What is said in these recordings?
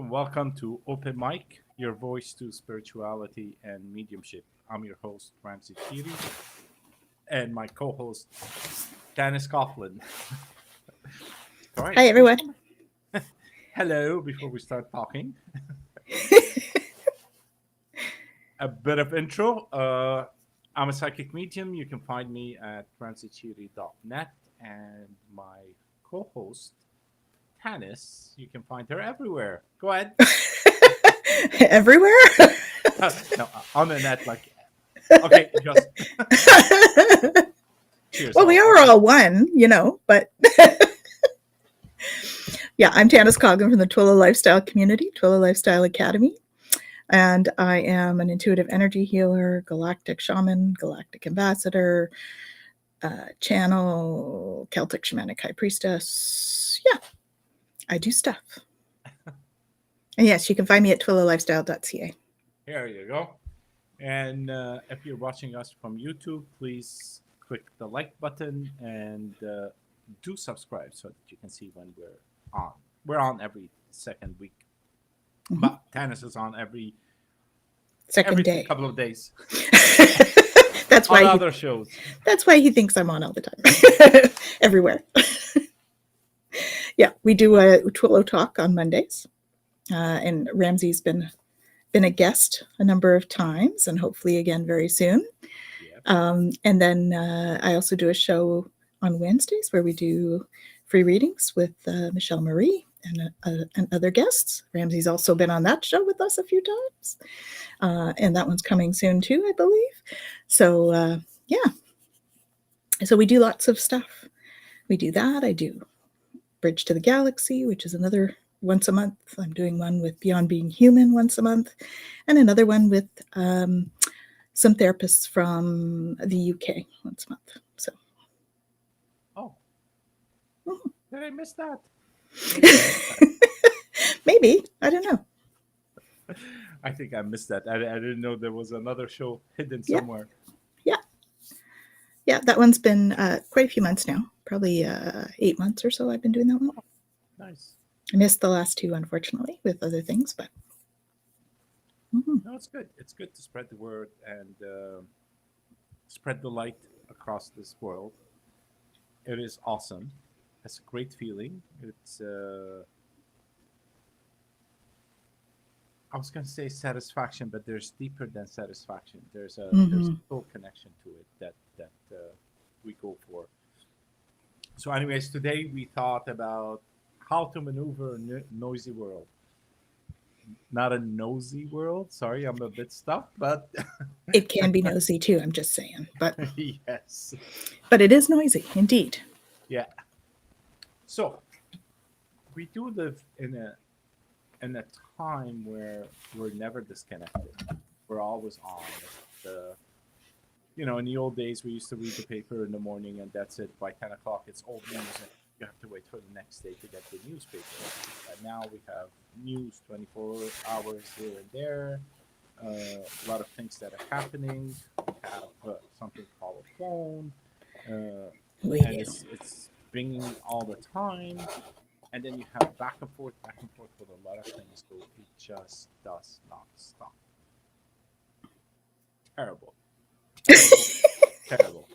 Welcome to Open Mic, your voice to spirituality and mediumship. I'm your host, Ramsey Chiri, and my co host, Dennis Coughlin. All right, Hi, everyone. hello. Before we start talking, a bit of intro. I'm a psychic medium. You can find me at ramseychiri.net, and my co host, Tanis, you can find her everywhere. Go ahead. Everywhere? No, on the net, like, okay, just cheers. Well, we are all one, but yeah, I'm Tanis Coughlin from the Twilla Lifestyle Community, Twilla Lifestyle Academy. And I am an intuitive energy healer, galactic shaman, galactic ambassador, channel, Celtic shamanic high priestess. Yeah, I do stuff. And yes, you can find me at twillalifestyle.ca. Here you go. And if you're watching us from YouTube, please click the like button and do subscribe so that you can see when we're on. We're on every second week, but Tanis is on every Day. couple of days. That's why on other shows. That's why he thinks I'm on all the time, everywhere. Yeah, we do a Twillo talk on Mondays, and Ramsey's been a guest a number of times, and hopefully again very soon. Yep. And then I also do a show on Wednesdays where we do free readings with Michelle Marie and other guests. Ramsey's also been on that show with us a few times, and that one's coming soon too, I believe. So yeah, so we do lots of stuff. We do that. I do Bridge to the Galaxy, which is another once a month. I'm doing one with Beyond Being Human once a month, and another one with some therapists from the UK once a month. So, Did I miss that? Maybe, I don't know. I think I missed that. I didn't know there was another show hidden somewhere. Yeah, that one's been quite a few months now. Probably 8 months or so I've been doing that one. Nice. I missed the last two, unfortunately, with other things, but No, it's good. It's good to spread the word and spread the light across this world. It is awesome. It's a great feeling. It's I was going to say satisfaction, but there's deeper than satisfaction. There's a soul connection to it that we go for. So, anyways, today we thought about how to maneuver a noisy world. Not a nosy world. Sorry, I'm a bit stuck, but it can be nosy too. I'm just saying, but yes, but it is noisy indeed. Yeah. So we do live in a time where we're never disconnected. We're always on. In the old days, we used to read the paper in the morning, and that's it. By 10 o'clock, it's old news, and you have to wait for the next day to get the newspaper. And now we have news 24 hours here and there. A lot of things that are happening. We have something called a phone, and it's ringing all the time. And then you have back and forth with a lot of things. So it just does not stop. Terrible. Terrible.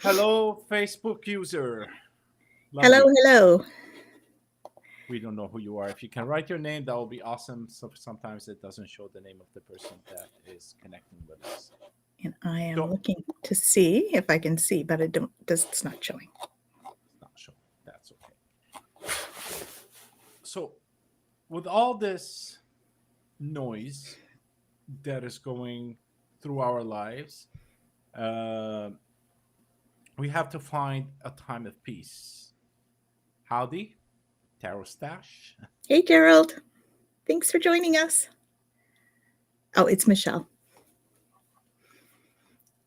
Hello, Facebook user. Hello. We don't know who you are. If you can write your name, that will be awesome. So sometimes it doesn't show the name of the person that is connecting with us. And I am looking to see if I can see, but it's not showing. It's not showing. That's okay. So, with all this noise that is going through our lives, we have to find a time of peace. Howdy, Tarot Stash. Hey, Gerald. Thanks for joining us. Oh, it's Michelle.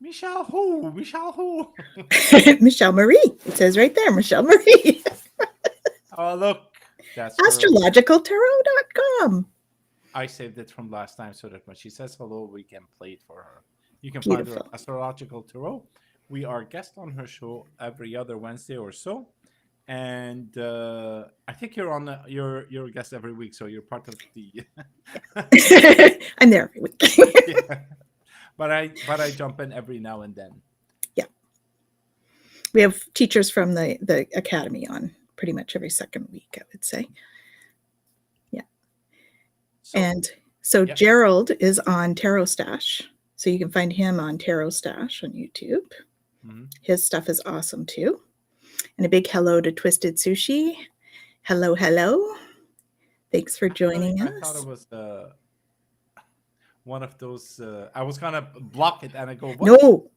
Michelle who? Michelle Marie. It says right there, Michelle Marie. Oh, look. That's astrologicaltarot.com. I saved it from last time so that when she says hello, we can play it for her. You can Beautiful. Find her at Astrological Tarot. We are guest on her show every other Wednesday or so. and I think you're on. You're a guest every week, so you're part of the. I'm there every week. Yeah, but I jump in every now and then. Yeah, we have teachers from the academy on pretty much every second week, I would say. Yeah, So and so yeah. Gerald is on Tarot Stash, so you can find him on Tarot Stash on YouTube. Mhm. His stuff is awesome too. And a big hello to Twisted Sushi. Hello, hello. Thanks for Actually, joining I thought it us. was one of those. I was gonna block it, and I go, "What?" No,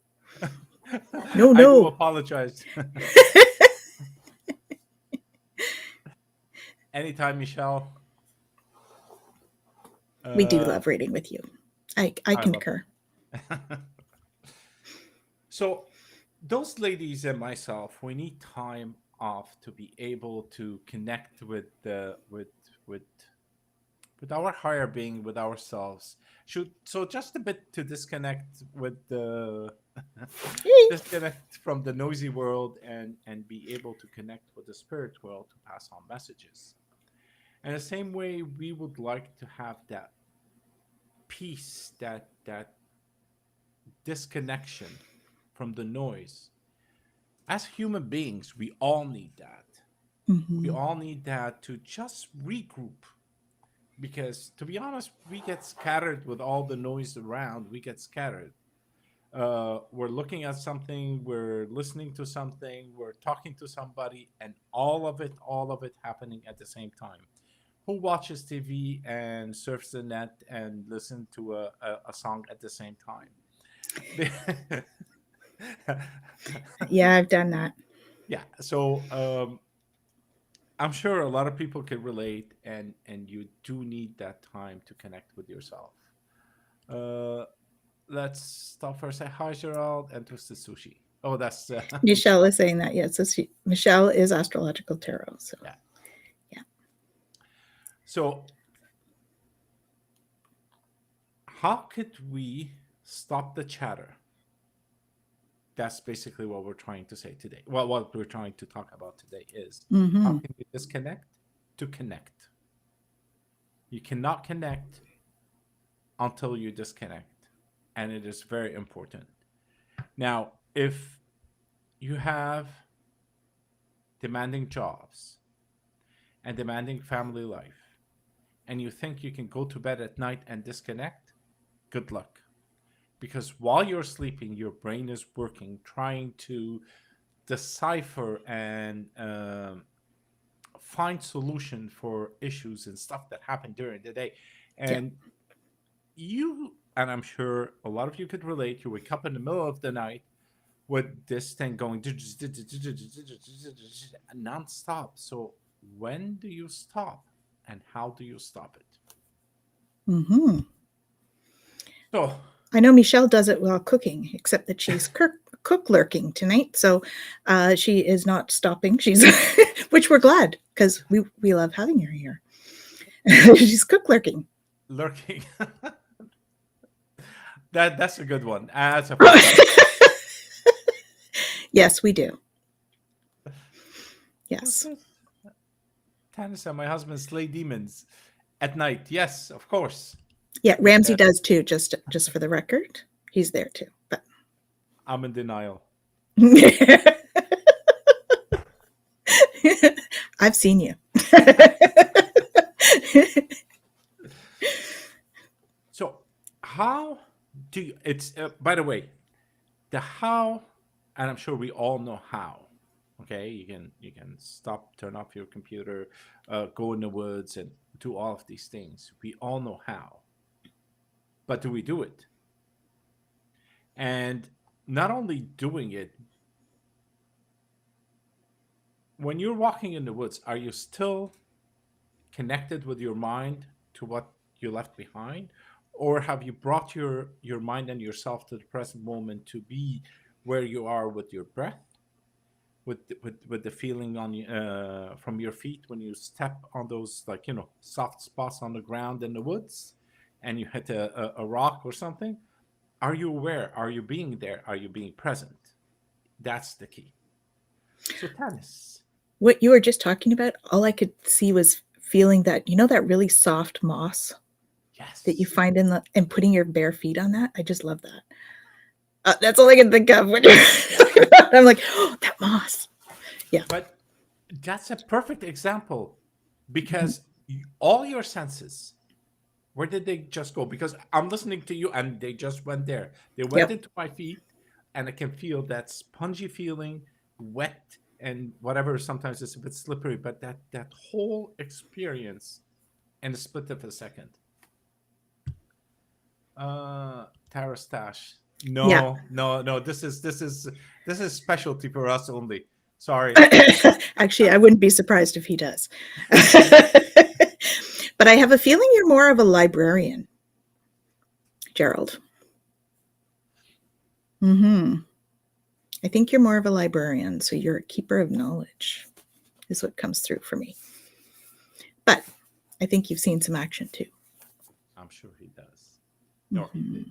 no, I do no. apologize. Anytime, Michelle. We do Uh, love reading with you. I I love concur. it. So, those ladies and myself, we need time off to be able to connect with with our higher being, with ourselves. Should so just a bit to disconnect with the Hey. disconnect from the noisy world and be able to connect with the spirit world to pass on messages. And the same way, we would like to have that peace, that disconnection from the noise. As human beings, we all need that. We Mm-hmm. all need that to just regroup. Because to be honest, we get scattered with all the noise around. We get scattered. We're looking at something, we're listening to something, we're talking to somebody, and all of it happening at the same time. Who watches TV and surfs the net and listen to a song at the same time? Yeah, I've done that. Yeah. So I'm sure a lot of people can relate, and you do need that time to connect with yourself. Uh, let's stop for a second. Hi, Gerald, and Twisted Sushi. Oh, that's Michelle Michelle. is saying that. Yes, Michelle is astrological tarot. So Yeah. yeah. So, how could we stop the chatter? That's basically what we're trying to say today. Well, what we're trying to talk about today is how Mm-hmm. can we disconnect to connect? You cannot connect until you disconnect, and it is very important. Now, if you have demanding jobs and demanding family life, and you think you can go to bed at night and disconnect, good luck. Because while you're sleeping, your brain is working, trying to decipher and find solution for issues and stuff that happen during the day. Yeah. And and I'm sure a lot of you could relate, you wake up in the middle of the night with this thing going nonstop. So when do you stop, and how do you stop it? Mm-hmm. So I know Michelle does it while cooking, except that she's cook lurking tonight. So she is not stopping. She's, which we're glad because we love having her here. She's cook lurking. lurking, that's a good one as a phrase. Yes, we do. Who Yes. says Tannis and my husband slay demons at night? Yes, of course. Yeah, Ramsey Uh, does too, just for the record. He's there too. But I'm in denial. I've seen you. So how do you, it's by the way, the how, and I'm sure we all know how. Okay, you can stop, turn off your computer, go in the woods, and do all of these things. We all know how, but do we do it? And not only doing it, when you're walking in the woods, are you still connected with your mind to what you left behind, or have you brought your mind and yourself to the present moment to be where you are with your breath, with the feeling on from your feet when you step on those, like, soft spots on the ground in the woods, and you hit a rock or something? Are you aware? Are you being there? Are you being present? That's the key. So, tennis. What you were just talking about, all I could see was feeling that, that really soft moss that you Yes. find in the and putting your bare feet on that. I just love that. That's all I can think of when you're talking about it. I'm like, oh, that moss. Yeah. But that's a perfect example Mhm. because all your senses, where did they just go? Because I'm listening to you and they just went there. They went Yep. into my feet and I can feel that spongy feeling, wet and whatever. Sometimes it's a bit slippery, but that whole experience in a split of a second. Tara Stash. Yeah. No, no, no. This is specialty for us only. Sorry. Actually, I wouldn't be surprised if he does. But I have a feeling you're more of a librarian, Gerald. Hmm. I think you're more of a librarian, so you're a keeper of knowledge, is what comes through for me. But I think you've seen some action too. I'm sure he does. Or he did. Hmm.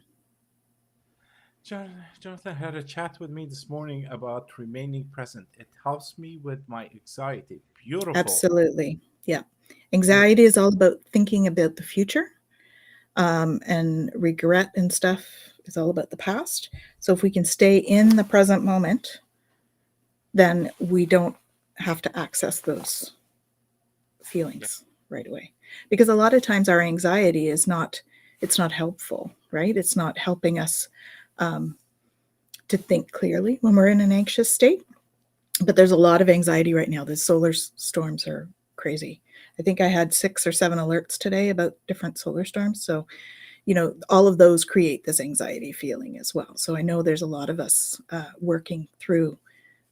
Jonathan had a chat with me this morning about remaining present. It helps me with my anxiety. Beautiful. Absolutely. Yeah. Beautiful. Anxiety is all about thinking about the future, and regret and stuff is all about the past. So if we can stay in the present moment, then we don't have to access those Yeah. feelings right away. Because a lot of times our anxiety is not, it's not helpful, right? It's not helping us um, to think clearly when we're in an anxious state. But there's a lot of anxiety right now. The solar storms are crazy. I think I had 6 or 7 alerts today about different solar storms. So, all of those create this anxiety feeling as well. So I know there's a lot of us working through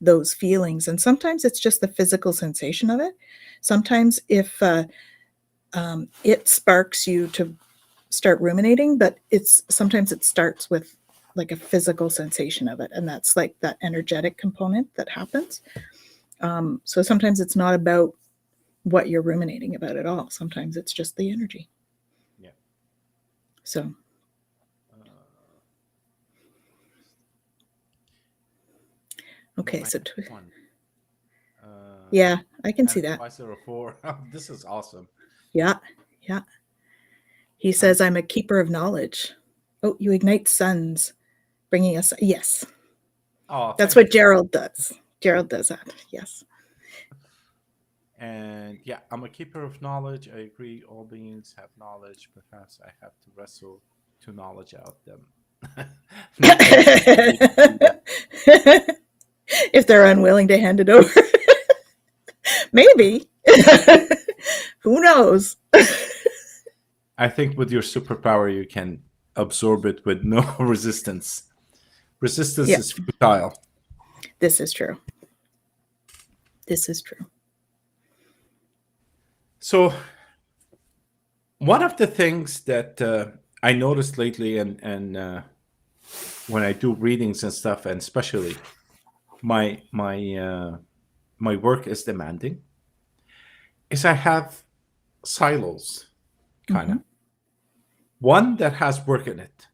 those feelings. And sometimes it's just the physical sensation of it. Sometimes if it sparks you to start ruminating, but it's sometimes it starts with like a physical sensation of it. And that's like that energetic component that happens. So sometimes it's not about what you're ruminating about at all. Sometimes it's just the energy. Yeah. So, Uh, okay. my So, next one. Uh, yeah, I can see that. Advisor 4. This is awesome. Yeah. Yeah. He I'm says, I'm a keeper of knowledge. Oh, you ignite suns, bringing us. Yes. Oh, That's thank what you. Gerald does. Gerald does that. Yes. And yeah, I'm a keeper of knowledge. I agree. All beings have knowledge. Perhaps I have to wrestle to knowledge out them. Not everyone is able to do that. If they're unwilling to hand it over, maybe. Who knows? I think with your superpower, you can absorb it with no resistance. Resistance Yeah, is futile. this is true. This is true. So, one of the things that I noticed lately, and when I do readings and stuff, and especially my work is demanding, is I have silos, kind Hmm. of. One that has work in it,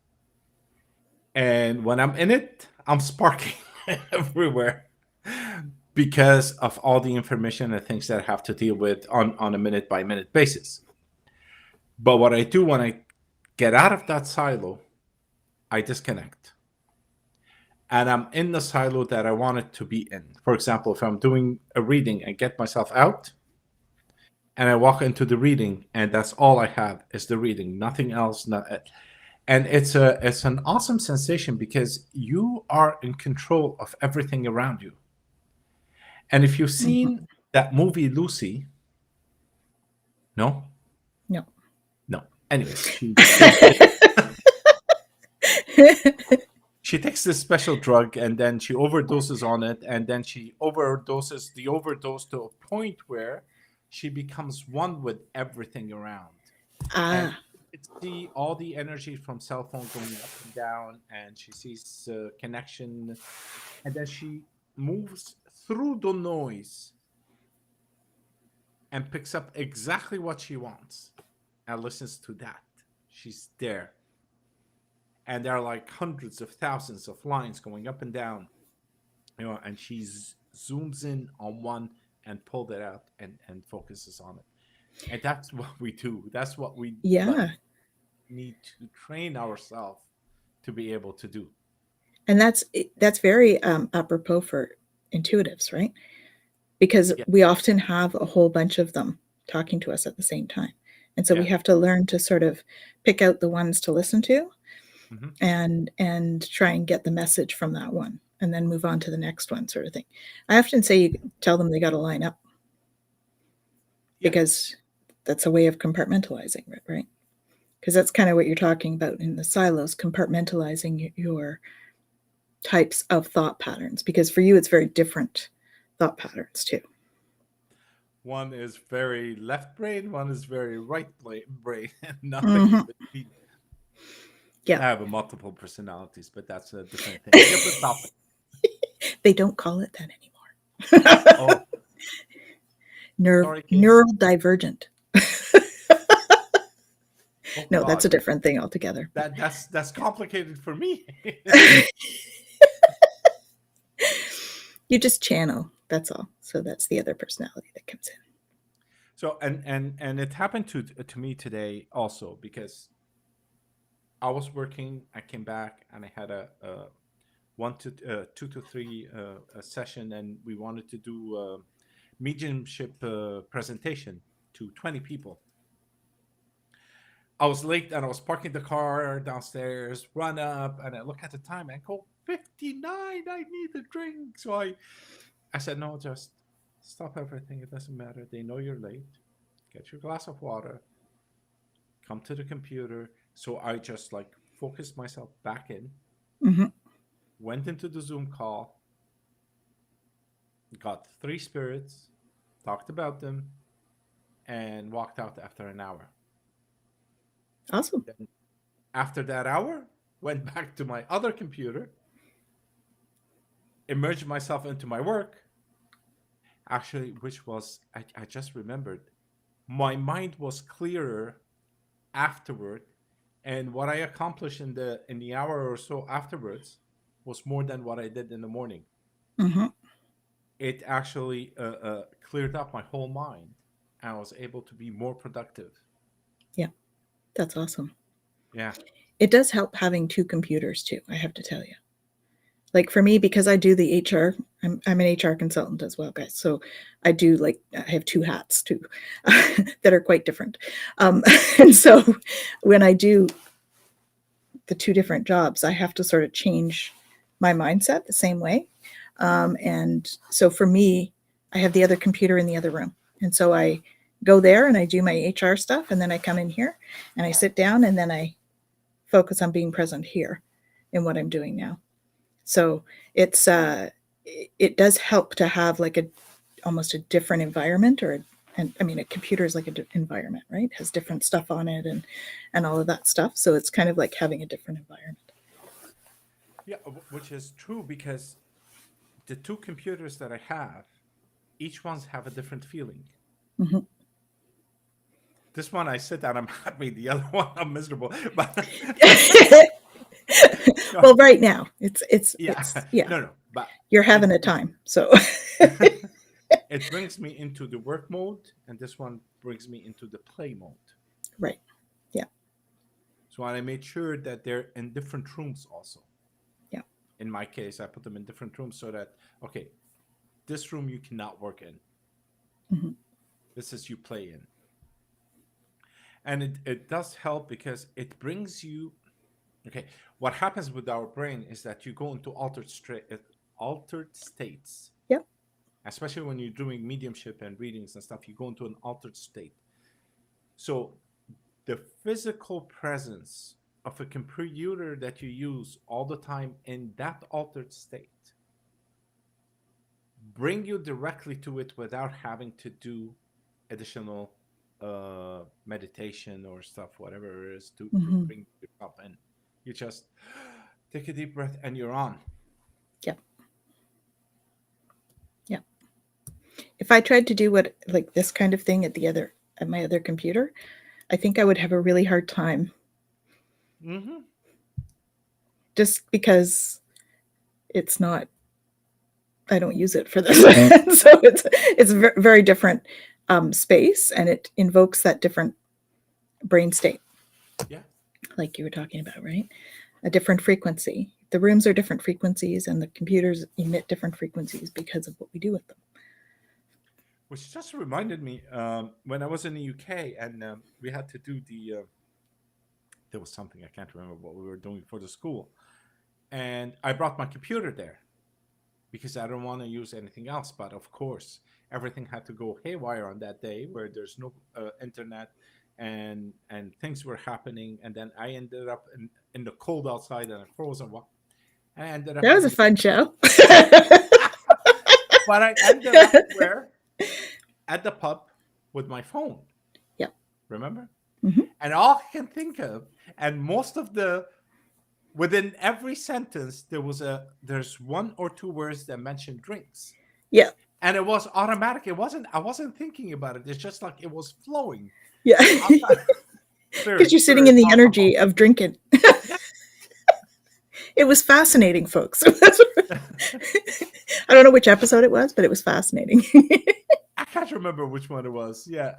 and when I'm in it, I'm sparking everywhere because of all the information and things that I have to deal with on a minute by minute basis. But what I do when I get out of that silo, I disconnect. And I'm in the silo that I want it to be in. For example, if I'm doing a reading and get myself out and I walk into the reading and that's all I have is the reading, nothing else. And it's an awesome sensation because you are in control of everything around you. And if you've Hmm. seen that movie Lucy, no, No. no. Anyways, she takes this, she takes this special drug and then she overdoses on it and then she overdoses the overdose to a point where she becomes one with everything around. And Ah. you can see all the energy from cell phone going up and down and she sees connection and then she moves through the noise and picks up exactly what she wants and listens to that. She's there. And there are like hundreds of thousands of lines going up and down, and she zooms in on one and pull that out and focuses on it. And that's what we do. That's what we like Yeah. need to train ourselves to be able to do. And that's very apropos for intuitives, right? Because Yeah. we often have a whole bunch of them talking to us at the same time. And so we Yeah. have to learn to sort of pick out the ones to listen to Hmm. and try and get the message from that one and then move on to the next one, sort of thing. I often say you tell them they got to line up Yeah. because that's a way of compartmentalizing it, right? Because that's kind of what you're talking about in the silos, compartmentalizing your types of thought patterns. Because for you, it's very different thought patterns too. One is very left brain, one is very brain, and nothing in Hmm. between. Yeah, I have a multiple personalities, but that's a different thing. Different topic. they don't call it that anymore. Oh, sorry, Casey. Neural divergent. Oh No, that's God, a different thing altogether. that's complicated for me. You just channel. That's all. So that's the other personality that comes in. So and it happened to me today also because I was working. I came back and I had a 2 to 3 a session, and we wanted to do mediumship presentation to 20 people. I was late and I was parking the car downstairs, run up, and I look at the time and go 59. I need a drink. So I said, no, just stop everything. It doesn't matter. They know you're late. Get your glass of water, come to the computer. So I just like focused myself back in, Hmm. went into the Zoom call, got 3 spirits, talked about them, and walked out after an hour. Awesome. Then after that hour, went back to my other computer, immersed myself into my work. Actually, which was I just remembered, my mind was clearer afterward, and what I accomplished in the hour or so afterwards was more than what I did in the morning. Hmm. It actually cleared up my whole mind, and I was able to be more productive. Yeah, that's awesome. Yeah. It does help having two computers too, I have to tell you. Like for me, because I do the HR, I'm an HR consultant as well, guys. So I do like, I have two hats too that are quite different. Um, and so when I do the two different jobs, I have to sort of change my mindset the same way. And so for me, I have the other computer in the other room. And so I go there and I do my HR stuff. And then I come in here and I sit down and then I focus on being present here in what I'm doing now. So it's, it does help to have like a almost a different environment or and I mean a computer is like an environment, right? It has Yeah. different stuff on it and all of that stuff. So it's kind of like having a different environment. Yeah, which is true because the 2 computers that I have, each one's have a different feeling. Hmm. This one I sit down, I'm happy. The other one I'm miserable. But no, Well, right now yeah, it's yeah, no, but you're it having a time. So it brings me into the work mode, and this one brings me into the play mode. right, yeah, So I made sure that they're in different rooms also. yeah, In my case, I put them in different rooms so that okay, this room you cannot work in. hmm, This is you play in. And it does help because it brings you okay. What happens with our brain is that you go into altered states, yeah, especially when you're doing mediumship and readings and stuff. You go into an altered state. So the physical presence of a computer that you use all the time in that altered state bring you directly to it without having to do additional meditation or stuff, whatever it is, to hmm, bring you up. And you just take a deep breath and you're on. yeah, yeah. If I tried to do what like this kind of thing at my other computer, I think I would have a really hard time Hmm. just because it's not I don't use it for this. So it's a very different space, and it invokes that different brain state, Yeah. like you were talking about, right? A different frequency. The rooms are different frequencies, and the computers emit different frequencies because of what we do with them. Which just reminded me when I was in the UK and we had to do there was something I can't remember what we were doing for the school, and I brought my computer there because I don't want to use anything else. But of course, everything had to go haywire on that day where there's no internet, and things were happening. And then I ended up in the cold outside and I froze and what. I ended up That was in a the, fun show. but I ended up where at the pub with my phone. Yeah. Remember? Hmm. And all I can think of, and most of the within every sentence there's one or two words that mention drinks, Yeah. and it was automatic. I wasn't thinking about it. It's just like it was flowing. Yeah. I'm not, Because spirit, you're sitting spirit, in the alcohol. energy of drinking. Yeah. It was fascinating, folks. I don't know which episode it was, but it was fascinating. I can't remember which one it was. Yeah.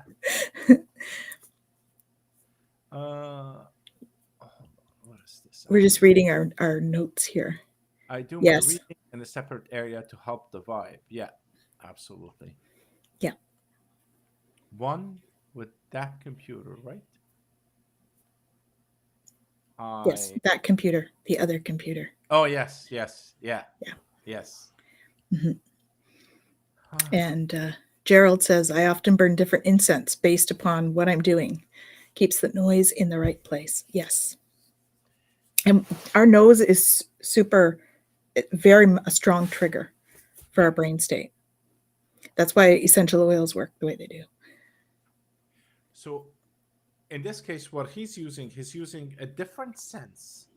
Hold on. What is this? We're just reading our notes here. I do my Yes. reading in a separate area to help the vibe. Yeah, absolutely. Yeah. One with that computer, right? Yes. I That computer, the other computer. Oh yes, yes, yeah, Yeah. yes. Hmm. And Gerald says, I often burn different incense based upon what I'm doing. Keeps the noise in the right place. Yes. And our nose is very a strong trigger for Yeah. our brain state. That's why essential oils work the way they do. So in this case, what he's using a different sense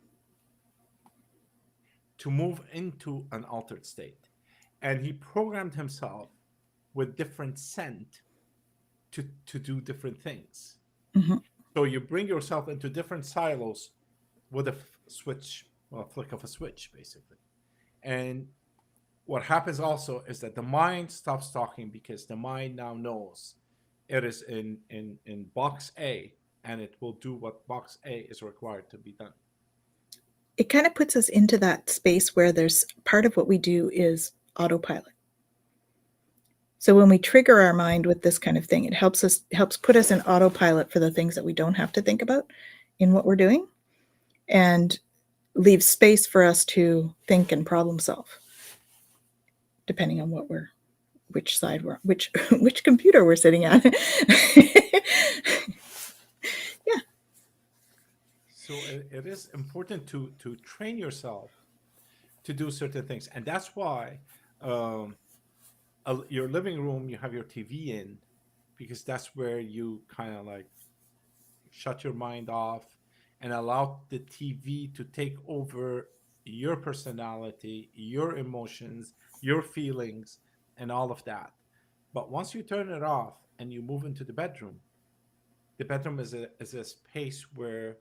to move into an altered state, and he programmed himself with different scent to do different things. Hmm. So you bring yourself into different silos with a switch, well, a flick of a switch, basically. And what happens also is that the mind stops talking because the mind now knows it is in box A, and it will do what box A is required to be done. It kind of puts us into that space where there's part of what we do is autopilot. So when we trigger our mind with this kind of thing, it helps put us in autopilot for the things that we don't have to think about in what we're doing, and leaves space for us to think and problem solve, depending on which side which which computer we're sitting at. Yeah. So it is important to train yourself to do certain things, and that's why um, your living room, you have your TV in, because that's where you kind of like shut your mind off and allow the TV to take over your personality, your emotions, your feelings, and all of that. But once you turn it off and you move into the bedroom is a space where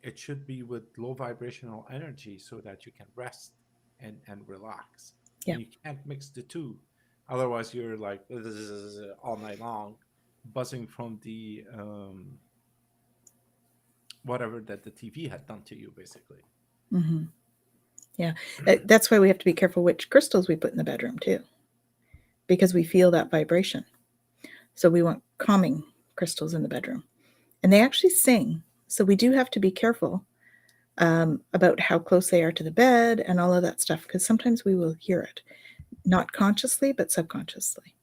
it should be with low vibrational energy so that you can rest and relax. Yeah. And you can't mix the two. Otherwise, you're like all night long, buzzing from the whatever that the TV had done to you, basically. Hmm. Yeah. That's why we have to be careful which crystals we put in the bedroom too, because we feel that vibration. So we want calming crystals in the bedroom, and they actually sing. So we do have to be careful about how close they are to the bed and all of that stuff, because sometimes we will hear it, not consciously, but subconsciously.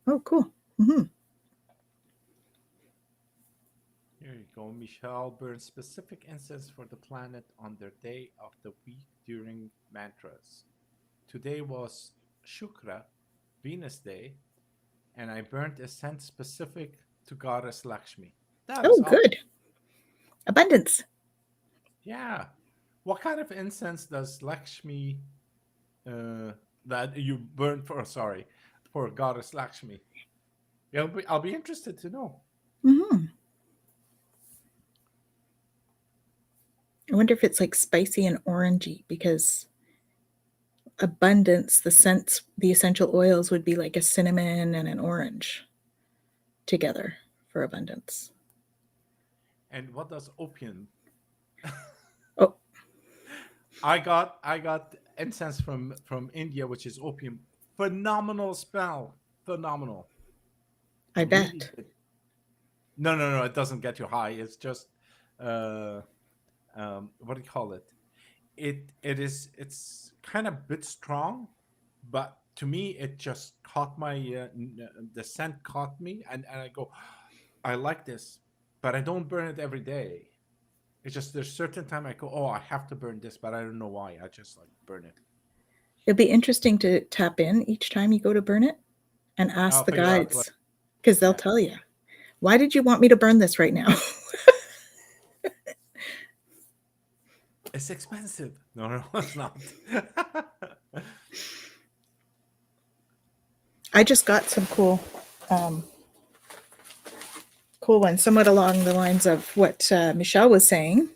Oh, cool. Hmm. Here you go. Michelle burns specific incense for the planet on their day of the week during mantras. Today was Shukra, Venus Day, and I burnt a scent specific to Goddess Lakshmi. That is Oh, awesome. good. Abundance. Yeah. What kind of incense does Lakshmi uh, that you burn for? Sorry, for Goddess Lakshmi. I'll be interested to know. Hmm. I wonder if it's like spicy and orangey, because abundance, the scents, the essential oils would be like a cinnamon and an orange together for abundance. And what does opium? Oh, I got incense from India, which is opium. Phenomenal smell. Phenomenal. I Really bet. good. No, no, no. It doesn't get you high. It's just uh, what do you call it? It's kind of bit strong, but to me it just caught my the scent caught me, and I go, I like this, but I don't burn it every day. It's just there's certain time I go, oh, I have to burn this, but I don't know why. I just like burn it. It'll be interesting to tap in each time you go to burn it and I'll ask the figure out what. guides because they'll Yeah, tell you, why did you want me to burn this right now? it's expensive. No, no, it's not. I just got some um, cool ones, somewhat along the lines of what Michelle was saying.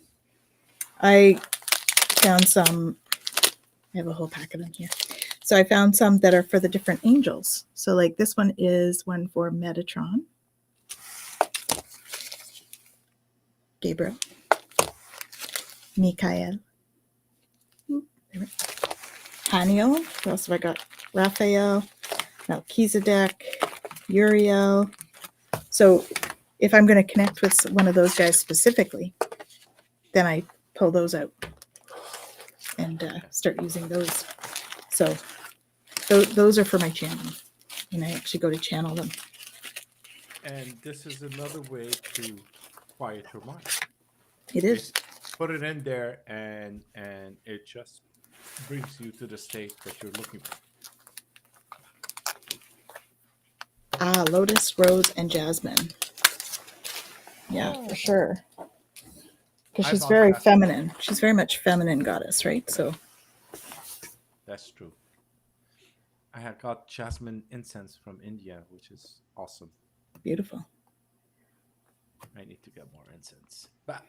I found some, I have a whole pack of them here. So I found some that are for the different angels. So, like, this one is one for Metatron, Gabriel, Michael, Haniel. What else have I got? Raphael, Melchizedek, Uriel. So, if I'm going to connect with one of those guys specifically, then I pull those out and start using those. So, those are for my channel, and I actually go to channel them. And this is another way to quiet your mind. It is. Is put it in there, and it just brings you to the state that you're looking for. Lotus, rose, and jasmine. Yeah, Oh, for sure. Because I she's bought very that. feminine. She's very much feminine goddess, right? So That's true. I had got jasmine incense from India, which is awesome. beautiful. I need to get more incense, but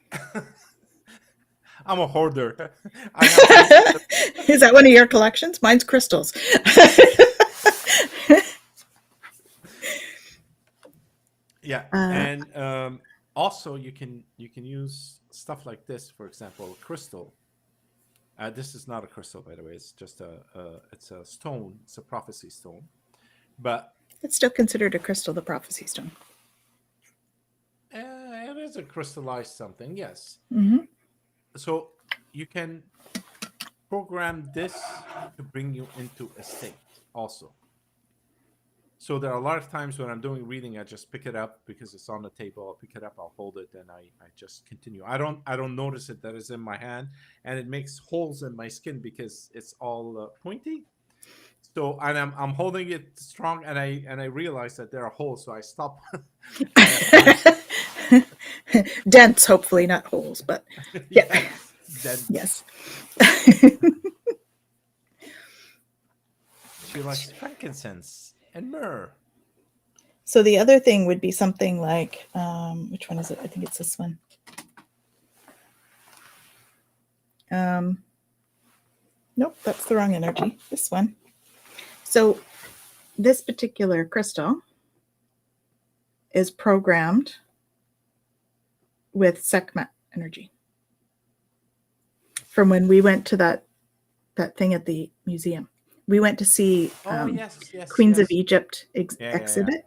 I'm a hoarder. I have this. Is that one of your collections? Mine's crystals. Yeah, uh, and also you can use stuff like this. For example, crystal. This is not a crystal, by the way. It's just it's a stone. It's a prophecy stone, but it's still considered a crystal, the prophecy stone. it is a crystallized something. Yes. Mm-hmm. So you can program this to bring you into a state also. So there are a lot of times when I'm doing reading, I just pick it up because it's on the table. I'll pick it up, I'll hold it, and I just continue. I don't notice it that it's in my hand, and it makes holes in my skin because it's all pointy. So and I'm holding it strong, and I realize that there are holes, so I stop. I apply. Dents, hopefully, not holes, but yeah, Yes, dents. yes. She likes frankincense and myrrh. So the other thing would be something like, which one is it? I think it's this one. Um, nope, that's the wrong energy. This one. So this particular crystal is programmed with Sekhmet energy. From when we went to that thing at the museum, we went to see Oh yes, yes, Queens of yes. Egypt Yeah, yeah, yeah. exhibit,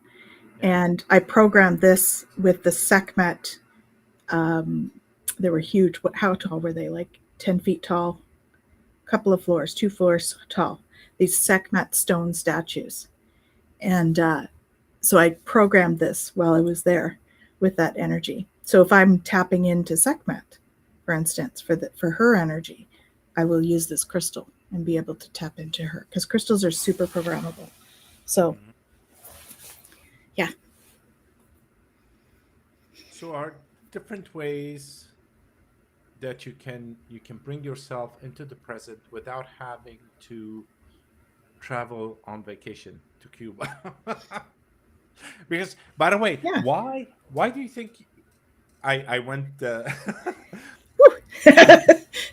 Yeah. and I programmed this with the Sekhmet. They were huge. How tall were they? Like 10 feet tall, couple of floors, 2 floors tall. These Sekhmet stone statues, and so I programmed this while I was there with that energy. So if I'm tapping into Sekhmet, for instance, for her energy, I will use this crystal and be able to tap into her because crystals are super programmable. So Mhm. yeah, So are different ways that you can bring yourself into the present without having to travel on vacation to Cuba. Because by the way, yeah. why do you think I went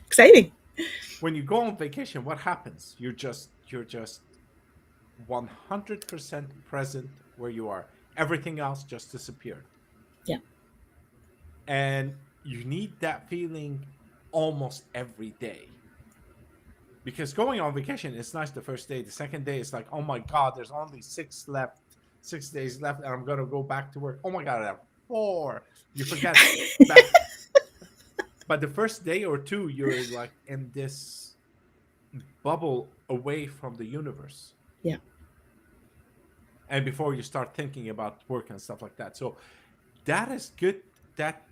Exciting. when you go on vacation, what happens? You're just 100% present where you are. Everything else just disappeared. Yeah. And you need that feeling almost every day. Because going on vacation is nice the first day. The second day is like, oh my God, there's only 6 days left, and I'm gonna go back to work. Oh my God, I have 4. You forget. But but the first day or two, you're like in this bubble away from the universe. Yeah. And before you start thinking about work and stuff like that. So that is good. That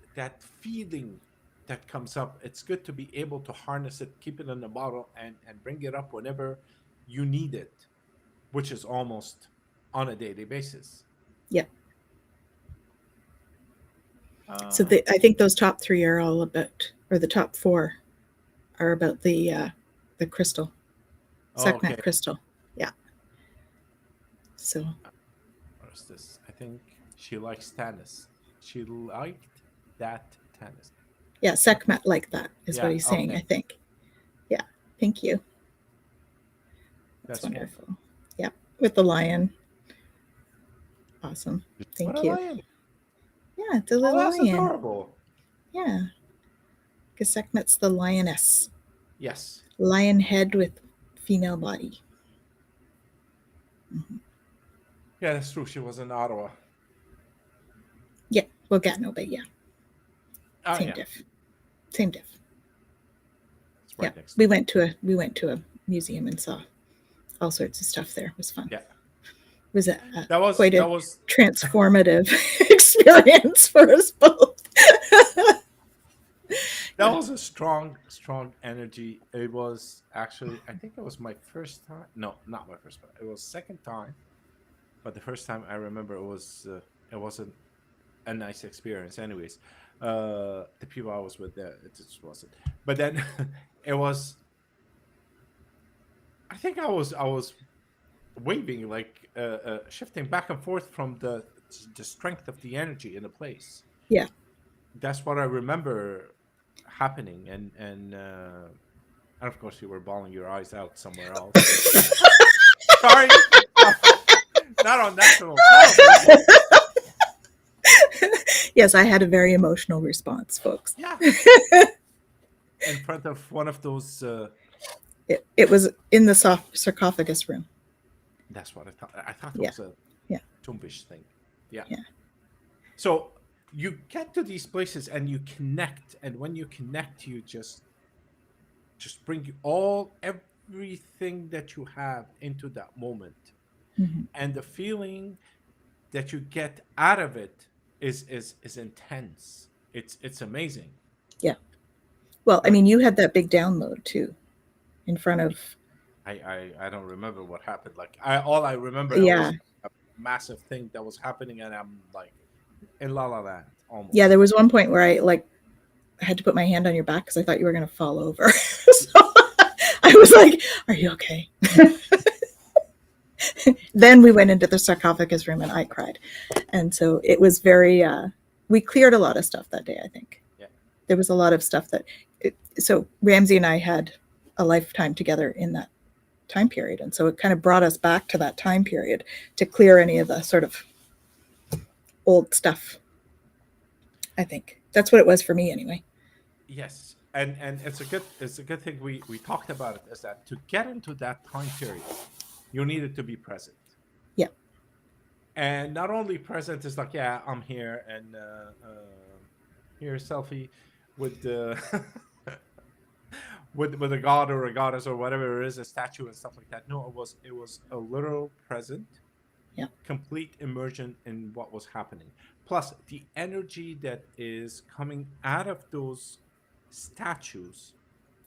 feeling that comes up, it's good to be able to harness it, keep it in the bottle, and bring it up whenever you need it, which is almost on a daily basis. Yeah. So uh I think those top 3 are all about, or the top 4 are about the crystal, Sekhmet okay. crystal. Yeah. So Where's this? I think she likes tennis. She liked that tennis. yeah, Sekhmet like that is what Yeah, he's saying, I okay. think. Yeah. Thank you. That's That's wonderful. wonderful. Yeah. With the lion. Awesome. What a Thank you. lion. Yeah, it's a Oh, little that's lion. adorable. Yeah. Because Sekhmet's the lioness. Yes. Lion head with female body. Hmm. Yeah, that's true. She was in Ottawa. Yeah. Well, Gatineau, but yeah. Oh Same yeah, diff. Same diff. it's Yeah. right next We door. went to a museum and saw all sorts of stuff there. It was fun. Yeah, It was that was quite that a was transformative experience for us both. that Yeah. was a strong energy. It was actually, I think it was my first time. No, not my first time. It was second time, but the first time I remember it wasn't a nice experience. Anyways, the people I was with there, it just wasn't. But then it was. I think I was waving, like shifting back and forth from the strength of the energy in the place. Yeah. That's what I remember happening, and of course you were bawling your eyes out somewhere else. Sorry, no, not on national television. Yes, I had a very emotional response, folks. Yeah, in front of one of those. It was in the sarcophagus room. That's what I thought. I thought it Yeah. was a Yeah. tombish thing. Yeah. Yeah. So you get to these places and you connect, and when you connect, you just bring everything that you have into that moment, Hmm. and the feeling that you get out of it is intense. It's amazing. Yeah. Well, I But mean, you had that big download too in front of. I don't remember what happened. Like all I remember, it Yeah. was a massive thing that was happening, and I'm like in La La Land Yeah. almost. There was one point where I had to put my hand on your back because I thought you were going to fall over. So I was like, "Are you okay?" Then we went into the sarcophagus room and I cried, and so it was very. We cleared a lot of stuff that day. I think Yeah. there was a lot of stuff so Ramsey and I had a lifetime together in that time period, and so it kind of brought us back to that time period to clear any of the sort of old stuff. I think that's what it was for me anyway. Yes, and it's a good thing we talked about it, is that to get into that time period, you needed to be present, Yeah. and not only present is like, yeah, I'm here, and here selfie with the with a god or a goddess or whatever it is, a statue and stuff like that. No, it was a literal present, Yeah. complete immersion in what was happening. Plus, the energy that is coming out of those statues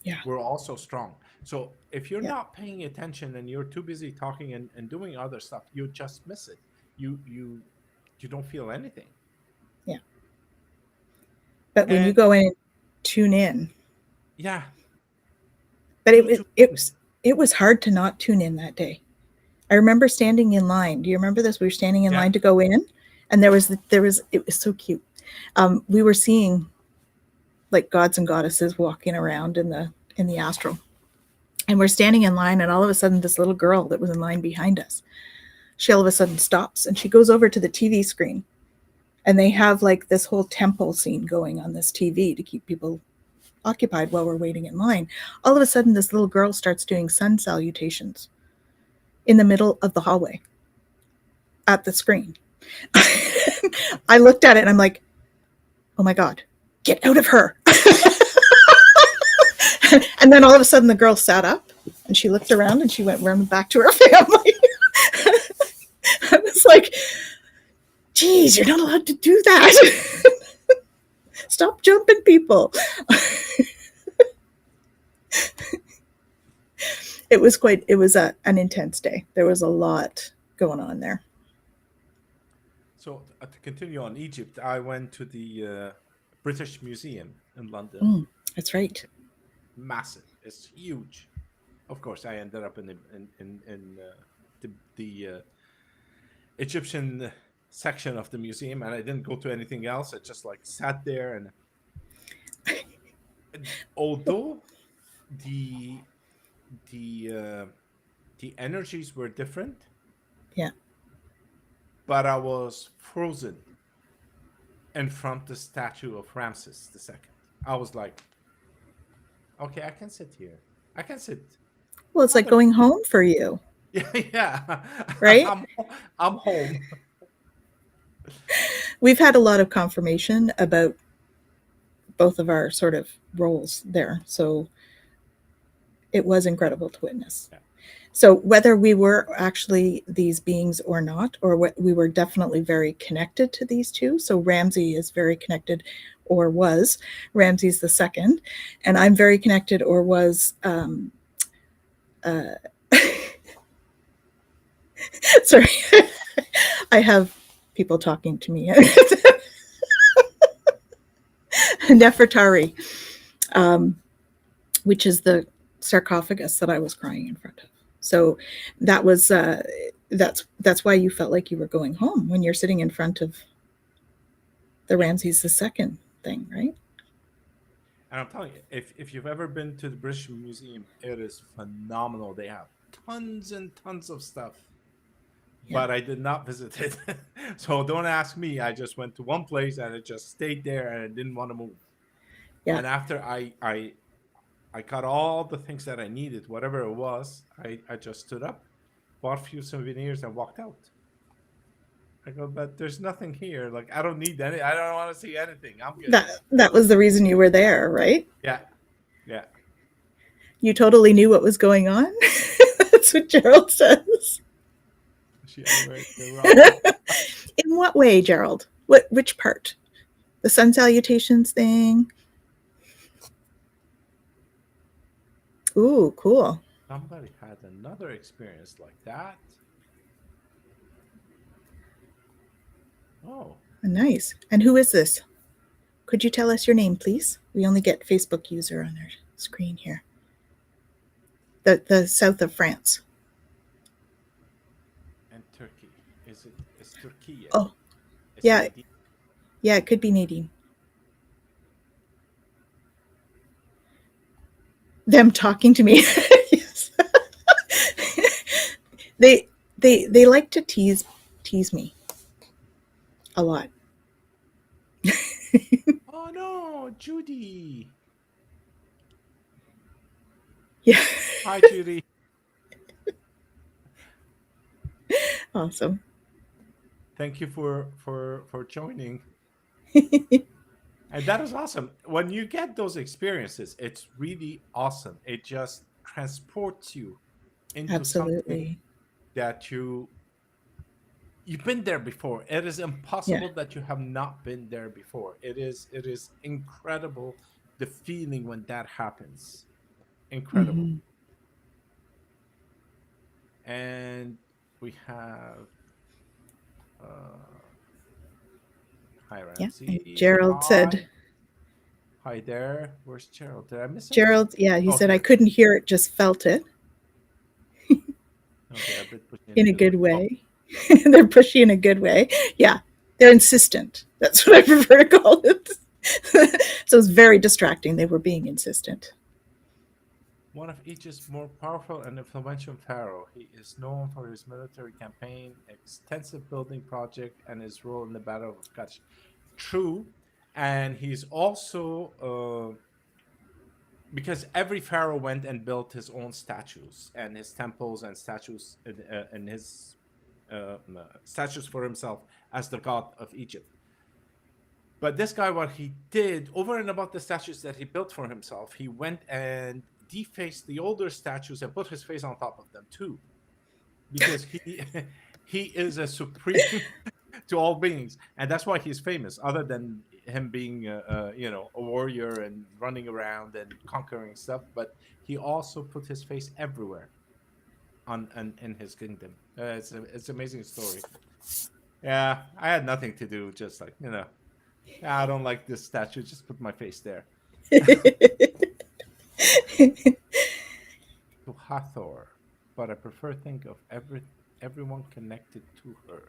Yeah. were also strong. So if you're Yeah. not paying attention and you're too busy talking and doing other stuff, you just miss it. You don't feel anything. Yeah. But when you And go in and tune in, yeah, but you too. it was hard to not tune in that day. I remember standing in line. Do you remember this? We were standing in Yeah. line to go in, and it was so cute. We were seeing like gods and goddesses walking around in the astral, And we're standing in line, and all of a sudden, this little girl that was in line behind us, she all of a sudden stops and she goes over to the TV screen. And they have like this whole temple scene going on this TV to keep people occupied while we're waiting in line. All of a sudden, this little girl starts doing sun salutations in the middle of the hallway at the screen. I looked at it and I'm like, oh my God, get out of her. And then all of a sudden the girl sat up and she looked around and she went running back to her family. I was like, geez, you're not allowed to do that. Stop jumping people. It was an intense day. There was a lot going on there. So to continue on Egypt, I went to the British Museum in London. That's right. Massive. It's huge. Of course, I ended up in the Egyptian section of the museum, and I didn't go to anything else. I just like sat there, and although the energies were different, yeah, but I was frozen in front of the statue of Ramses II. I was like, okay, I can sit here. I can sit. Well, it's like going home for you. Yeah. Right? I'm home. We've had a lot of confirmation about both of our sort of roles there. So it was incredible to witness. Yeah. So whether we were actually these beings or not, or what, we were definitely very connected to these two. So Ramsey is very connected, or was Ramses II, and I'm very connected, or was sorry, I have people talking to me. Nefertari, which is the sarcophagus that I was crying in front of. So that was that's why you felt like you were going home when you're sitting in front of the Ramses II thing, right? And I'm telling you, if you've ever been to the British Museum, it is phenomenal. They have tons and tons of stuff. Yeah. But I did not visit it. So don't ask me. I just went to one place and it just stayed there and I didn't want to move. Yeah. And after I got all the things that I needed, whatever it was, I just stood up, bought a few souvenirs and walked out. I go, but there's nothing here. Like, I don't need any. I don't want to see anything. I'm good. That was the reason you were there, right? Yeah. Yeah. You totally knew what was going on? That's what Gerald says. In what way, Gerald? Which part? The sun salutations thing? Ooh, cool. Somebody had another experience like that. Oh. Nice. And who is this? Could you tell us your name, please? We only get Facebook user on our screen here. The south of France. And Turkey. It's Turkey. Oh, yeah. Nadine. Yeah, it could be Nadine. Them talking to me. Yes. They like to tease me a lot. Oh no, Judy. Yeah. Hi, Judy. Awesome. Thank you for joining. And that is awesome. When you get those experiences, it's really awesome. It just transports you into something that you've been there before. It is impossible that you have not been there before. It is incredible, the feeling when that happens. Incredible. Mm-hmm. And we have hi, Ramsey. Yeah. Gerald said, hi there. Where's Gerald? Did I miss him? Gerald, yeah, he said, I couldn't hear it, just felt it. Okay, in a good way. They're pushy in a good way. Yeah, they're insistent. That's what I prefer to call it. So it's very distracting. They were being insistent. One of Egypt's more powerful and influential pharaoh, he is known for his military campaign, extensive building project, and his role in the Battle of Kach. True, and he's also because every pharaoh went and built his own statues and his temples and statues and his statues for himself as the god of Egypt. But this guy, what he did over and above the statues that he built for himself, he went and defaced the older statues and put his face on top of them too, because he he is a supreme to all beings, and that's why he's famous. Other than him being a warrior and running around and conquering stuff, but he also put his face everywhere on in his kingdom. It's an amazing story. Yeah, I had nothing to do, just like yeah, I don't like this statue. Just put my face there. To Hathor, but I prefer think of everyone connected to her.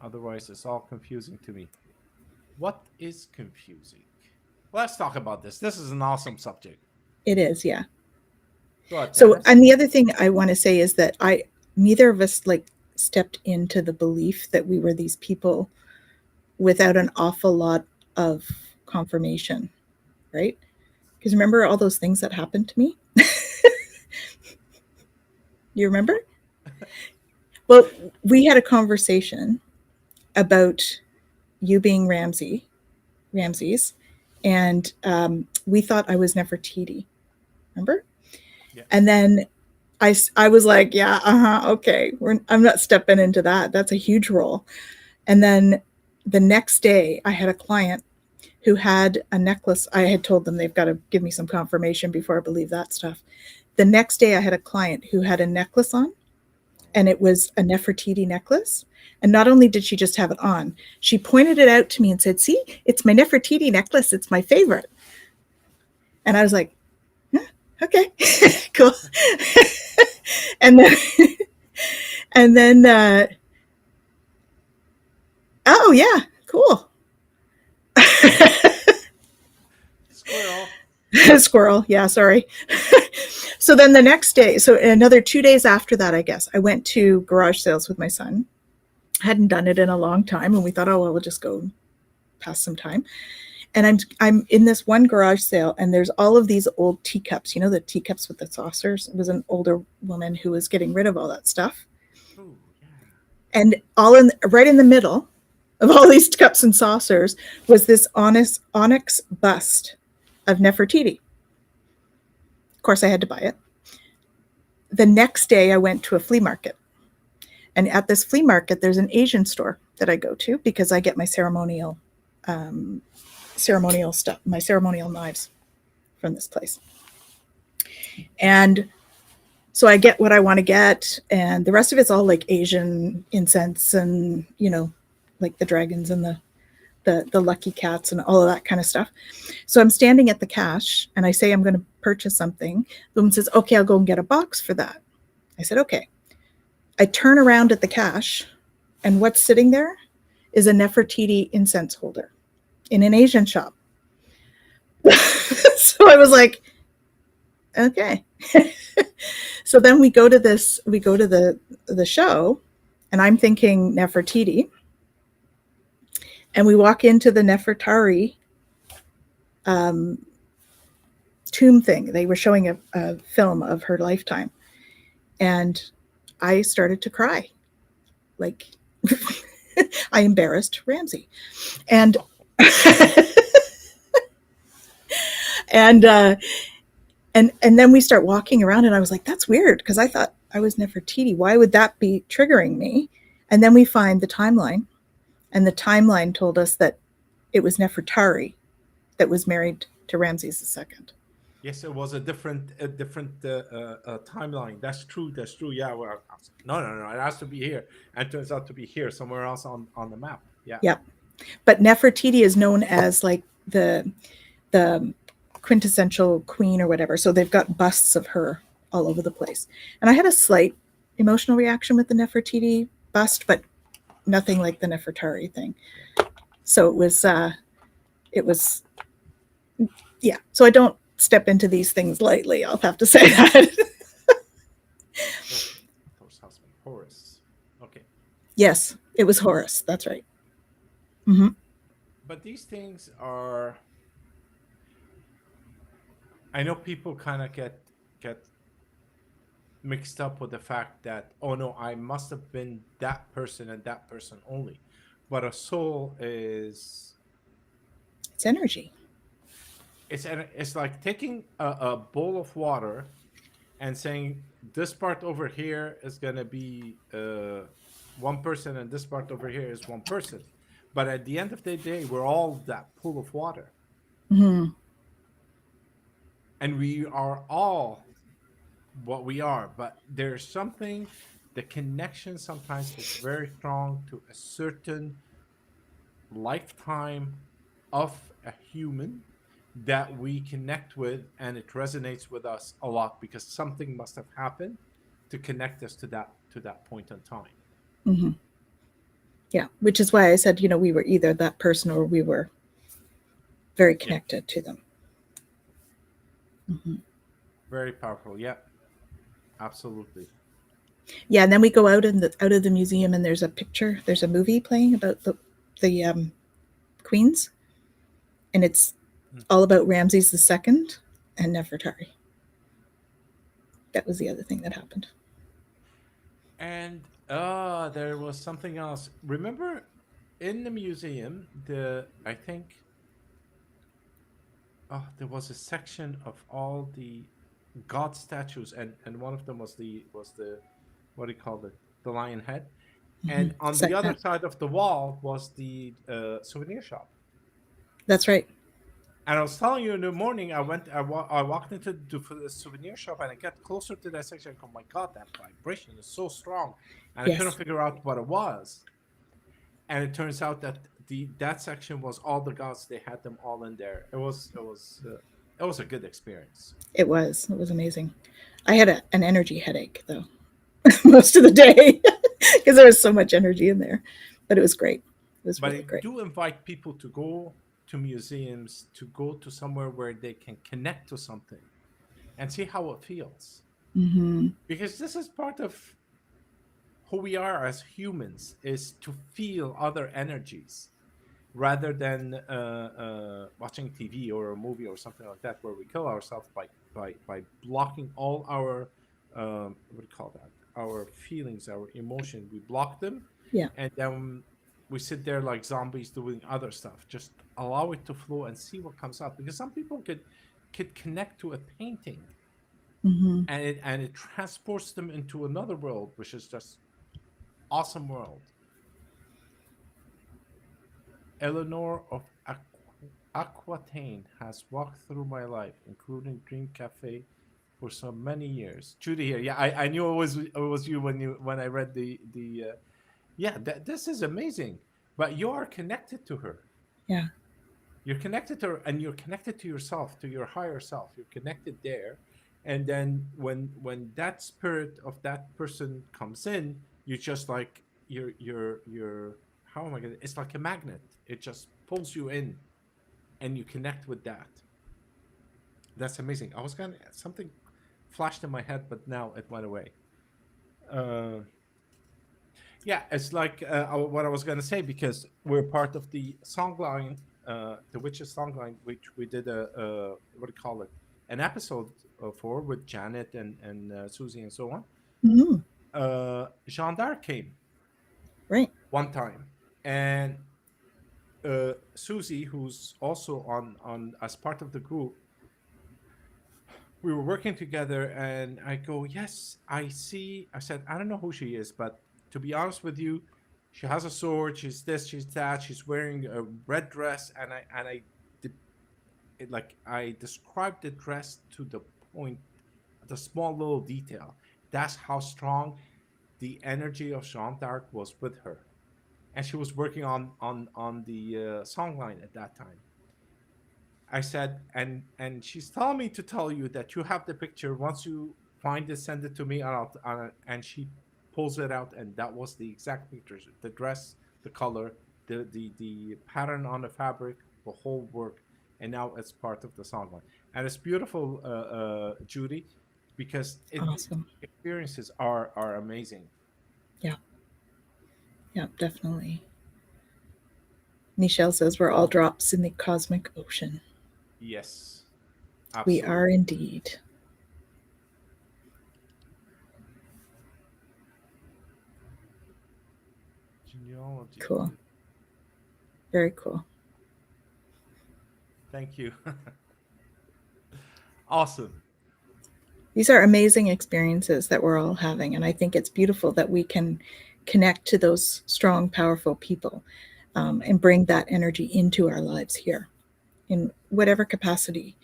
Otherwise, it's all confusing to me. What is confusing? Let's talk about this. This is an awesome subject. It is, yeah. Go ahead, So, Janice. and the other thing I want to say is that neither of us like stepped into the belief that we were these people without an awful lot of confirmation, right? Because remember all those things that happened to me? You remember? What? Well, we had a conversation about you being Ramses, and we thought I was Nefertiti. Remember? Yeah. And then I was like, yeah, okay, I'm not stepping into that. That's a huge role. And then the next day, I had a client who had a necklace. I had told them they've got to give me some confirmation before I believe that stuff. The next day, I had a client who had a necklace on, and it was a Nefertiti necklace. And not only did she just have it on, she pointed it out to me and said, "See, it's my Nefertiti necklace. It's my favorite." And I was like, okay, cool. and then, and then, oh yeah, cool. Squirrel. Squirrel. Yeah, sorry. So then the next day, so another 2 days after that, I guess, I went to garage sales with my son. Hadn't done it in a long time, and we thought, oh well, we'll just go pass some time. And I'm in this one garage sale, and there's all of these old teacups. You know, the teacups with the saucers. It was an older woman who was getting rid of all that stuff, Oh yeah. and right in the middle of all these cups and saucers was this onyx bust of Nefertiti. Of course, I had to buy it. The next day, I went to a flea market. And at this flea market, there's an Asian store that I go to because I get my ceremonial stuff, my ceremonial knives from this place. And so I get what I want to get, and the rest of it's all like Asian incense and like the dragons and the lucky cats and all of that kind of stuff. So I'm standing at the cash, and I say I'm going to purchase something. The woman says, "Okay, I'll go and get a box for that." I said, "Okay." I turn around at the cash, and what's sitting there is a Nefertiti incense holder in an Asian shop. So I was like, okay. So then we go to the show, and I'm thinking Nefertiti, and we walk into the Nefertari tomb thing. They were showing a film of her lifetime, and I started to cry. Like, I embarrassed Ramsey. And and and then we start walking around, and I was like, that's weird, because I thought I was Nefertiti. Why would that be triggering me? And then we find the timeline, and the timeline told us that it was Nefertari that was married to Ramses II. Yes, it was a different timeline. That's true. That's true. Yeah. Well, no, no, no. It has to be here, and it turns out to be here somewhere else on the map. Yeah. Yep. But Nefertiti is known as like the quintessential queen or whatever. So they've got busts of her all over the place. And I had a slight emotional reaction with the Nefertiti bust, but nothing like the Nefertari thing. So it was yeah. So I don't step into these things lightly. I'll have to say that. Okay, Thor's husband, Horus. Okay, Yes, it was Horus. That's right. Hmm. but these things are. I know people kind of get mixed up with the fact that, oh no, I must have been that person and that person only, but a soul is It's energy. it's like taking a bowl of water and saying this part over here is going to be one person and this part over here is one person, but at the end of the day we're all that pool of water, Hmm. and we are all what we are, but there's something, the connection sometimes is very strong to a certain lifetime of a human that we connect with, and it resonates with us a lot because something must have happened to connect us to that point in time. Hmm. Yeah, which is why I said, we were either that person or we were very Yeah, connected to them. Hmm. very powerful. Yeah, absolutely. Yeah, and then we go out of the museum, and there's a picture. There's a movie playing about the queens, and it's Mm. all about Ramses II and Nefertari. That was the other thing that happened. And there was something else. Remember, in the museum, the I think there was a section of all the god statues, and one of them was the what do you call it, the lion head, Hmm. and on the other Second. side of the wall was the souvenir shop. That's right. And I was telling you in the morning, I walked into the souvenir shop and I got closer to that section. Oh my god, that vibration is so strong, and I couldn't Yes, figure out what it was. And it turns out that that section was all the gods. They had them all in there. It was a good experience. it was. It was amazing. I had an energy headache though most of the day because there was so much energy in there, but it was great. It was But really I great. do invite people to go to museums, to go to somewhere where they can connect to something and see how it feels, Hmm. because this is part of who we are as humans, is to feel other energies rather than watching TV or a movie or something like that, where we kill ourselves by blocking all our what do you call that? Our feelings, our emotion. We block them, Yeah. and then we sit there like zombies doing other stuff. Just allow it to flow and see what comes out. Because some people could connect to a painting, Hmm. and it transports them into another world, which is just awesome world. Eleanor of Aquitaine has walked through my life, including Dream Cafe, for so many years. Judy here, yeah, I knew it was you when I read the yeah. This is amazing, but you are connected to her. Yeah. You're connected to her, and you're connected to yourself, to your higher self. You're connected there, and then when that spirit of that person comes in, you just like you're how am I gonna? It's like a magnet. It just pulls you in, and you connect with that. That's amazing. I was gonna something flashed in my head, but now it went away. Uh, yeah, it's like what I was gonna say, because we're part of the songline, the Witches songline, which we did a what do you call it, an episode for with Janet and Susie and so on. Hmm. Jean d'Arc came Right. one time, and Susie, who's also on as part of the group, we were working together, and I go, yes, I see. I said, I don't know who she is, but to be honest with you, she has a sword. She's this. She's that. She's wearing a red dress, and I described the dress to the point, the small little detail. That's how strong the energy of Jean d'Arc was with her, and she was working on the song line at that time. I said, and she's telling me to tell you that you have the picture. Once you find it, send it to me, and she pulls it out, and that was the exact picture: the dress, the color, the pattern on the fabric, the whole work. and now it's part of the songline. And it's beautiful, Judy, because Awesome. experiences are amazing. Yeah, yeah, definitely. Michelle says we're all drops in the cosmic ocean. Yes, We are absolutely. indeed. Genealogy. Cool. Very cool. Thank you. Awesome. These are amazing experiences that we're all having. And I think it's beautiful that we can connect to those strong, powerful people Hmm. and bring that energy into our lives here in whatever capacity.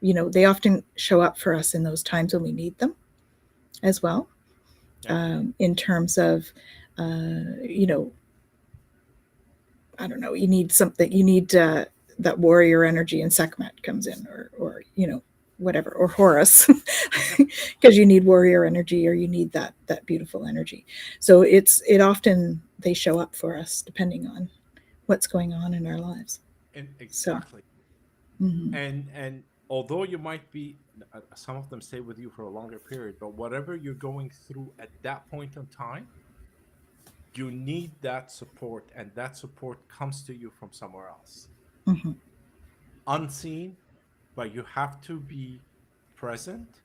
You know, they often show up for us in those times when we need them as well, Yeah. in terms of, you know, I don't know, you need something, you need that warrior energy, and Sekhmet comes in, you know, whatever, or Horus, because you need warrior energy, or you need that beautiful energy. So it often they show up for us depending on what's going on in our lives. And So, exactly. mhm, And although you might be, some of them stay with you for a longer period, but whatever you're going through at that point in time, you need that support, and that support comes to you from somewhere else, mhm, unseen, but you have to be present,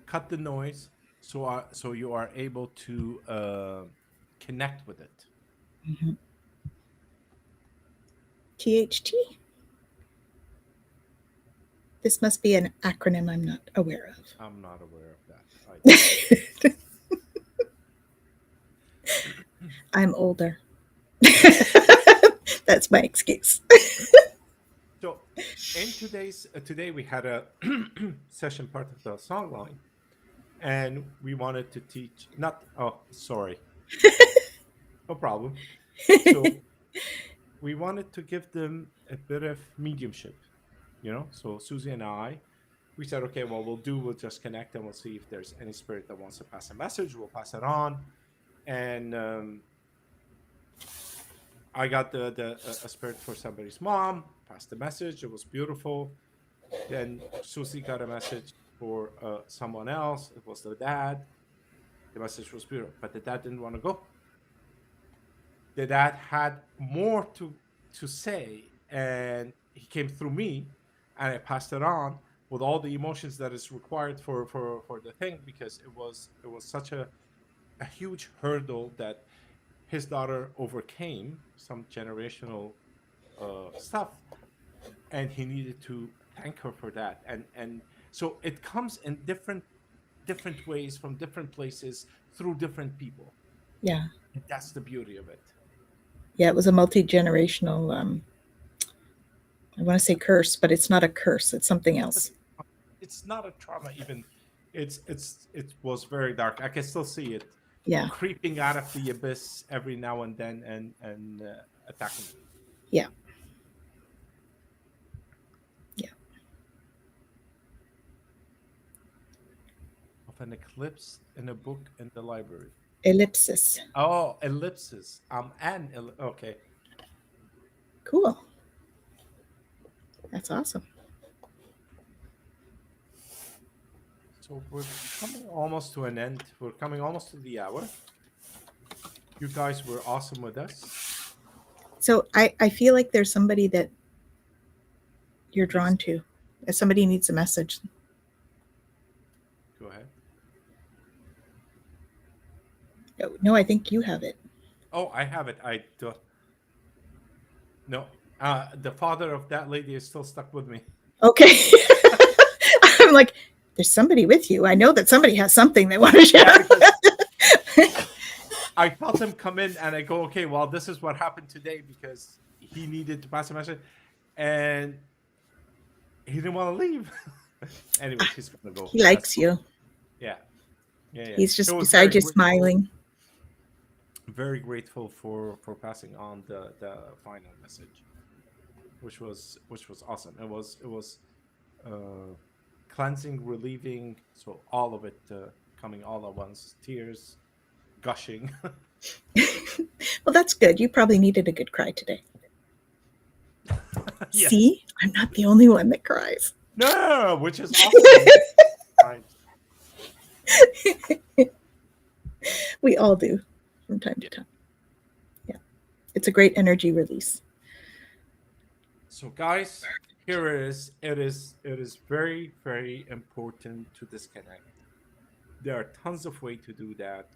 cut the noise, so you are able to connect with it. mhm. THT. This must be an acronym I'm not aware I'm not aware of that either. of. I'm older. That's my excuse. So, in today we had a session part of the songline, and we wanted to teach. Not, oh, sorry, no problem. So we wanted to give them a bit of mediumship, So Susie and I, we said, okay, well, we'll just connect, and we'll see if there's any spirit that wants to pass a message. We'll pass it on, and I got a spirit for somebody's mom. Passed the message. It was beautiful. Then Susie got a message for someone else. It was the dad. The message was beautiful, but the dad didn't want to go. The dad had more to say, and he came through me, and I passed it on with all the emotions that is required for the thing, because it was such a huge hurdle that his daughter overcame, some generational stuff, and he needed to thank her for that. And so it comes in different ways from different places through different people. Yeah. And that's the beauty of it. Yeah, it was a multi-generational I want to say curse, but it's not a curse. It's something It's else. it's not a trauma even. It was very dark. I can still see it Yeah. creeping out of the abyss every now and then, and attacking me. Yeah. Yeah. Of an eclipse in a book in the library. Ellipsis. Oh, ellipses. Okay. Cool. That's awesome. So we're coming almost to an end. We're coming almost to the hour. You guys were awesome with us. So I feel like there's somebody that you're Please drawn to. If somebody needs a message. go ahead. No, no, I think you have it. Oh, I have it. I do. No. The father of that lady is still stuck with me. Okay. I'm like, there's somebody with you. I know that somebody has something they want to Yeah, share. because I felt him come in, and I go, okay, well, this is what happened today, because he needed to pass a message, and he didn't want to leave. Anyways, he's gonna go. He That's likes cool. you. Yeah, yeah, yeah. He's He just was beside you smiling. very grateful for passing on the final message, which was awesome. It was uh, cleansing, relieving, so all of it coming all at once, tears gushing. Well, that's good. You probably needed a good cry today. Yes. See, I'm not the only one that cries. No, no, no, no, which is awesome. Right. We all do from time to time. Yeah. It's a great energy release. So, guys, here it is. It is very, very important to disconnect. There are tons of ways to do that.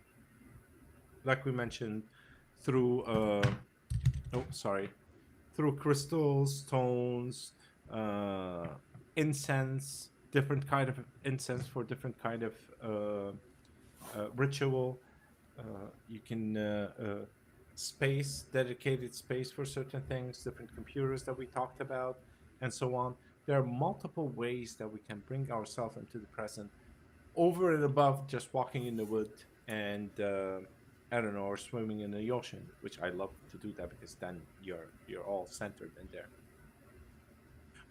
Like we mentioned, through oh, sorry, through crystals, stones, uh, incense, different kind of incense for different kind of ritual. You can space dedicated space for certain things, different computers that we talked about, and so on. There are multiple ways that we can bring ourselves into the present, over and above just walking in the wood and I don't know, or swimming in the ocean, which I love to do that because then you're all centered in there,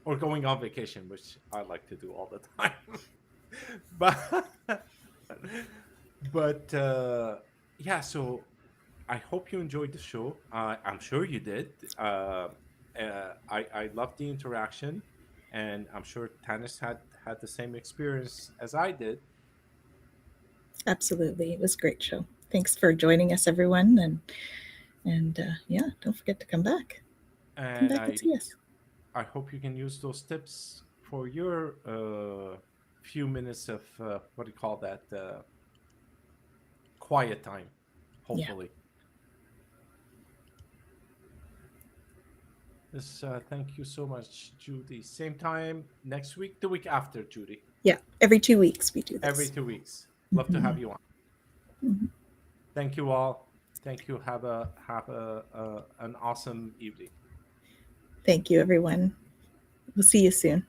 or going on vacation, which I like to do all the time. but but yeah, so I hope you enjoyed the show. I'm sure you did. I love the interaction, and I'm sure Tanis had the same experience as I did. Absolutely. It was a great show. Thanks for joining us, everyone. And yeah, don't forget to come back. Come And back and see us. I hope you can use those tips for your few minutes of what do you call that, quiet time. Yeah. Hopefully, this. Thank you so much, Judy. Same time next week, the week after, Judy. Yeah. Every 2 weeks we do Every this. 2 weeks. Love to Hmm. have you on. Hmm. Thank you all. Thank you. Have an awesome evening. Thank you, everyone. We'll see you soon.